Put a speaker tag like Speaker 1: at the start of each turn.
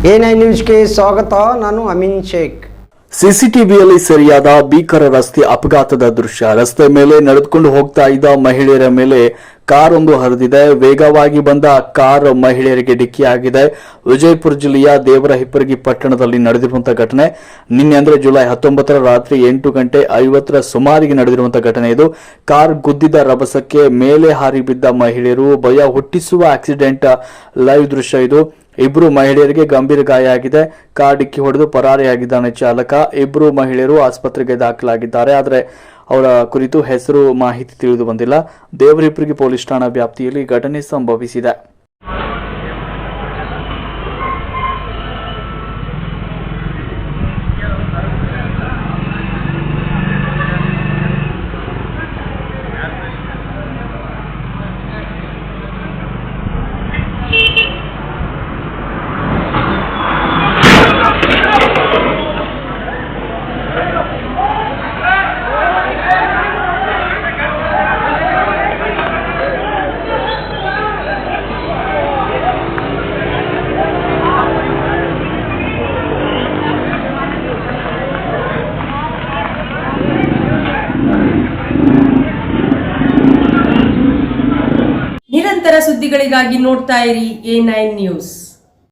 Speaker 1: A9 ನ್ಯೂಸ್ಗೆ ಸ್ವಾಗತ. ನಾನು ಅಮೀನ್ ಶೇಖ್.
Speaker 2: ಸಿಸಿಟಿವಿಯಲ್ಲಿ ಸೆರೆಯಾದ ಭೀಕರ ರಸ್ತೆ ಅಪಘಾತದ ದೃಶ್ಯ. ರಸ್ತೆ ಮೇಲೆ ನಡೆದುಕೊಂಡು ಹೋಗ್ತಾ ಇದ್ದ ಮಹಿಳೆಯರ ಮೇಲೆ ಕಾರೊಂದು ಹರಿದಿದೆ. ವೇಗವಾಗಿ ಬಂದ ಕಾರ್ ಮಹಿಳೆಯರಿಗೆ ಡಿಕ್ಕಿಯಾಗಿದೆ. ವಿಜಯಪುರ ಜಿಲ್ಲೆಯ ದೇವರಹಿಪ್ಪರಗಿ ಪಟ್ಟಣದಲ್ಲಿ ನಡೆದಿರುವಂತಹ ಘಟನೆ ನಿನ್ನೆ ಅಂದ್ರೆ ಜುಲೈ 19 ರಾತ್ರಿ 8:50 ಸುಮಾರಿಗೆ ನಡೆದಿರುವಂತಹ ಘಟನೆ ಇದು. ಕಾರ್ ಗುದ್ದಿದ ರಭಸಕ್ಕೆ ಮೇಲೆ ಹಾರಿ ಬಿದ್ದ ಮಹಿಳೆಯರು. ಭಯ ಹುಟ್ಟಿಸುವ ಆಕ್ಸಿಡೆಂಟ್ ಲೈವ್ ದೃಶ್ಯ ಇದು. ಇಬ್ಬರು ಮಹಿಳೆಯರಿಗೆ ಗಂಭೀರ ಗಾಯ ಆಗಿದೆ. ಕಾರ್ ಡಿಕ್ಕಿ ಹೊಡೆದು ಪರಾರಿಯಾಗಿದ್ದಾನೆ ಚಾಲಕ. ಇಬ್ಬರು ಮಹಿಳೆಯರು ಆಸ್ಪತ್ರೆಗೆ ದಾಖಲಾಗಿದ್ದಾರೆ. ಆದರೆ ಅವರ ಕುರಿತು ಹೆಸರು ಮಾಹಿತಿ ತಿಳಿದು ಬಂದಿಲ್ಲ. ದೇವರಹಿಪ್ಪರಗಿ ಪೊಲೀಸ್ ಠಾಣಾ ವ್ಯಾಪ್ತಿಯಲ್ಲಿ ಘಟನೆ ಸಂಭವಿಸಿದೆ.
Speaker 3: ನಿರಂತರ ಸುದ್ದಿಗಳಿಗಾಗಿ ನೋಡ್ತಾ ಇರಿ A9 ನ್ಯೂಸ್.